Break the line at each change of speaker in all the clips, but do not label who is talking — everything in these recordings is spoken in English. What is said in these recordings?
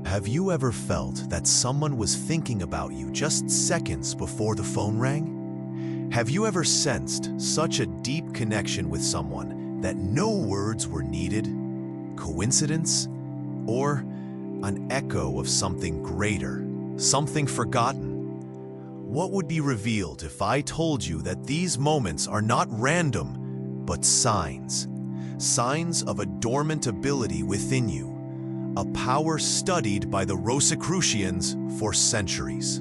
Have you ever felt that someone was thinking about you just seconds before the phone rang? Have you ever sensed such a deep connection with someone that no words were needed? Coincidence? Or an echo of something greater, something forgotten? What would be revealed if I told you that these moments are not random, but signs? Signs of a dormant ability within you, a power studied by the Rosicrucians for centuries.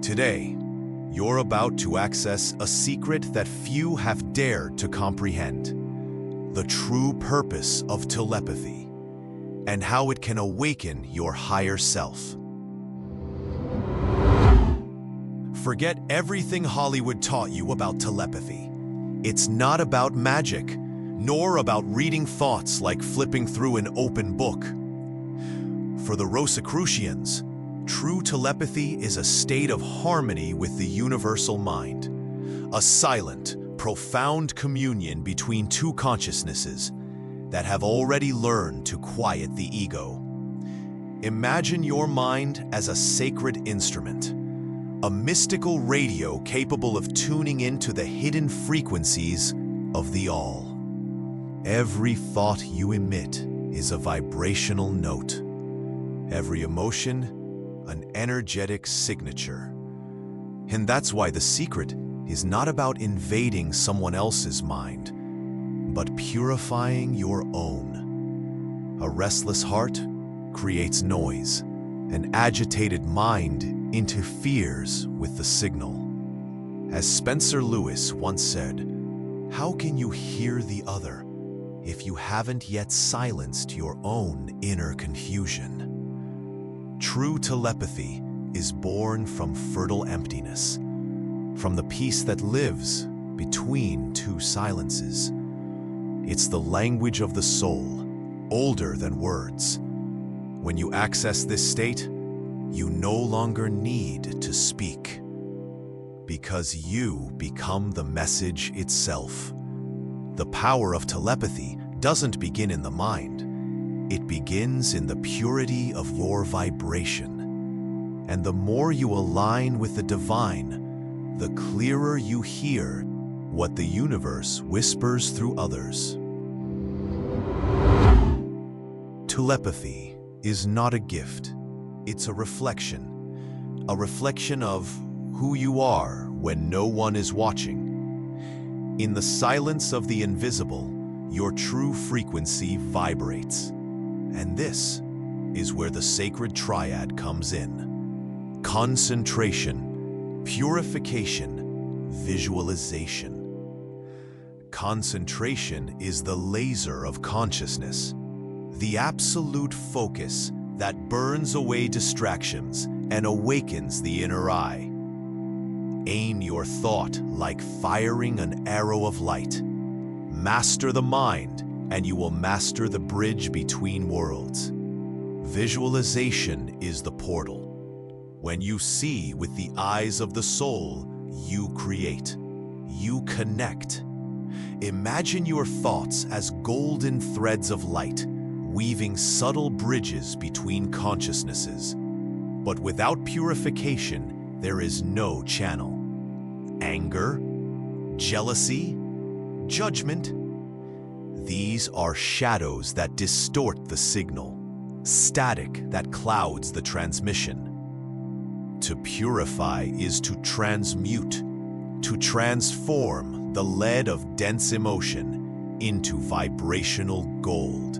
Today, you're about to access a secret that few have dared to comprehend: the true purpose of telepathy, and how it can awaken your higher self. Forget everything Hollywood taught you about telepathy. It's not about magic, nor about reading thoughts like flipping through an open book. For the Rosicrucians, true telepathy is a state of harmony with the universal mind, a silent, profound communion between two consciousnesses that have already learned to quiet the ego. Imagine your mind as a sacred instrument, a mystical radio capable of tuning into the hidden frequencies of the all. Every thought you emit is a vibrational note. Every emotion, an energetic signature. And that's why the secret is not about invading someone else's mind, but purifying your own. A restless heart creates noise. An agitated mind interferes with the signal. As Spencer Lewis once said, "How can you hear the other if you haven't yet silenced your own inner confusion?" True telepathy is born from fertile emptiness, from the peace that lives between two silences. It's the language of the soul, older than words. When you access this state, you no longer need to speak, because you become the message itself. The power of telepathy doesn't begin in the mind. It begins in the purity of your vibration. And the more you align with the divine, the clearer you hear what the universe whispers through others. Telepathy is not a gift. It's a reflection of who you are when no one is watching. In the silence of the invisible, your true frequency vibrates. And this is where the sacred triad comes in: concentration, purification, visualization. Concentration is the laser of consciousness, the absolute focus that burns away distractions and awakens the inner eye. Aim your thought like firing an arrow of light. Master the mind, and you will master the bridge between worlds. Visualization is the portal. When you see with the eyes of the soul, you create, you connect. Imagine your thoughts as golden threads of light, weaving subtle bridges between consciousnesses. But without purification, there is no channel. Anger, jealousy, judgment. These are shadows that distort the signal, static that clouds the transmission. To purify is to transmute, to transform the lead of dense emotion into vibrational gold.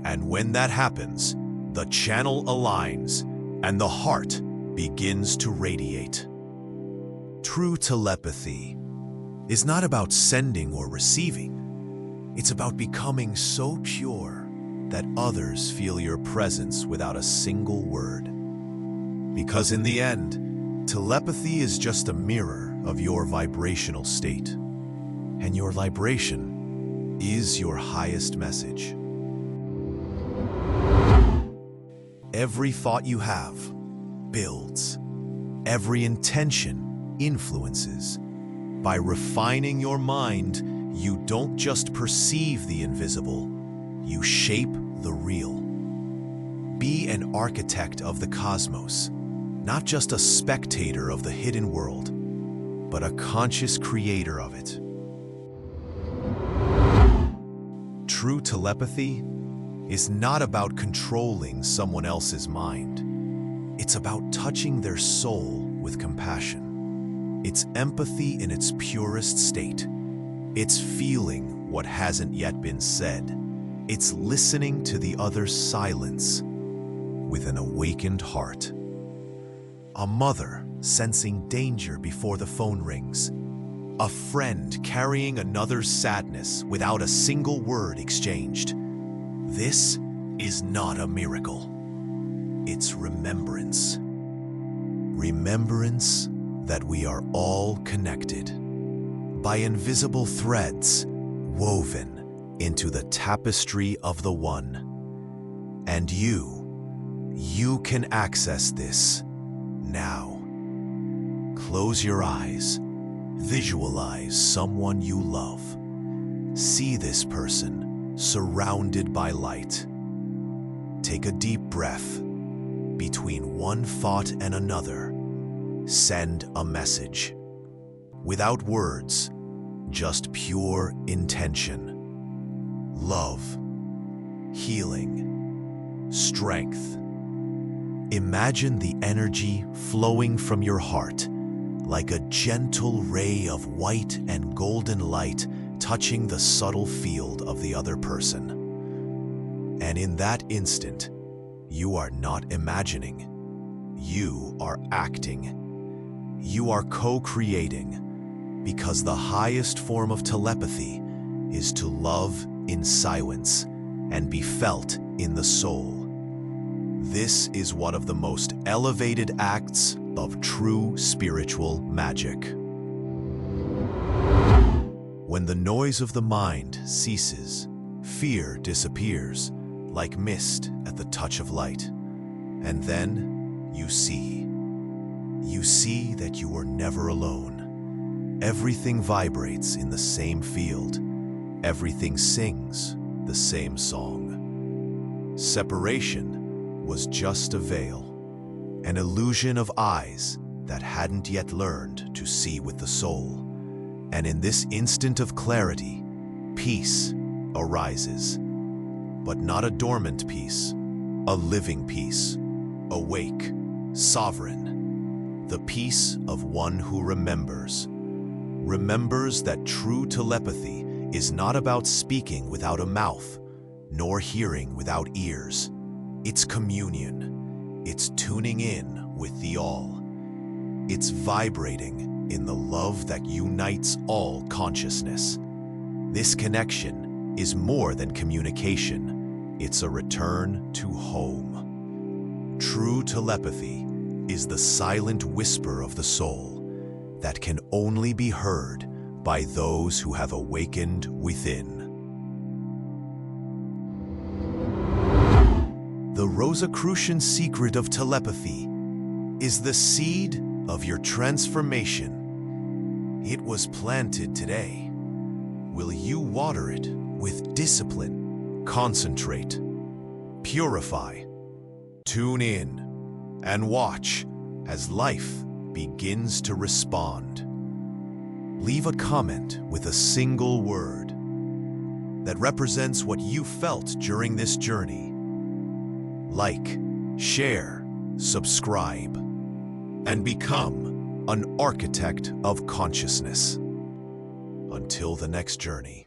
And when that happens, the channel aligns and the heart begins to radiate. True telepathy is not about sending or receiving. It's about becoming so pure that others feel your presence without a single word. Because in the end, telepathy is just a mirror of your vibrational state. And your vibration is your highest message. Every thought you have builds. Every intention influences. By refining your mind, you don't just perceive the invisible, you shape the real. be an architect of the cosmos, not just a spectator of the hidden world, but a conscious creator of it. True telepathy is not about controlling someone else's mind. It's about touching their soul with compassion. It's empathy in its purest state. It's feeling what hasn't yet been said. It's listening to the other's silence with an awakened heart. A mother sensing danger before the phone rings. A friend carrying another's sadness without a single word exchanged. This is not a miracle. It's remembrance. Remembrance that we are all connected by invisible threads woven into the tapestry of the One. And you can access this now. Close your eyes. Visualize someone you love. See this person surrounded by light. Take a deep breath. Between one thought and another, send a message. Without words, just pure intention. Love, healing, strength. Imagine the energy flowing from your heart like a gentle ray of white and golden light touching the subtle field of the other person. And in that instant, you are not imagining. You are acting. You are co-creating, because the highest form of telepathy is to love in silence and be felt in the soul. This is one of the most elevated acts of true spiritual magic. When the noise of the mind ceases, fear disappears like mist at the touch of light. And then you see. You see that you are never alone. Everything vibrates in the same field. Everything sings the same song. Separation was just a veil, an illusion of eyes that hadn't yet learned to see with the soul. And in this instant of clarity, peace arises. But not a dormant peace, a living peace, awake, sovereign. The peace of one who remembers. Remembers that true telepathy is not about speaking without a mouth, nor hearing without ears. It's communion. It's tuning in with the all. It's vibrating in the love that unites all consciousness. This connection is more than communication. It's a return to home. True telepathy is the silent whisper of the soul that can only be heard by those who have awakened within. The Rosicrucian secret of telepathy is the seed of your transformation. It was planted today. Will you water it with discipline, concentrate, purify, tune in, and watch as life begins to respond? Leave a comment with a single word that represents what you felt during this journey. Like, share, subscribe, and become an architect of consciousness. Until the next journey.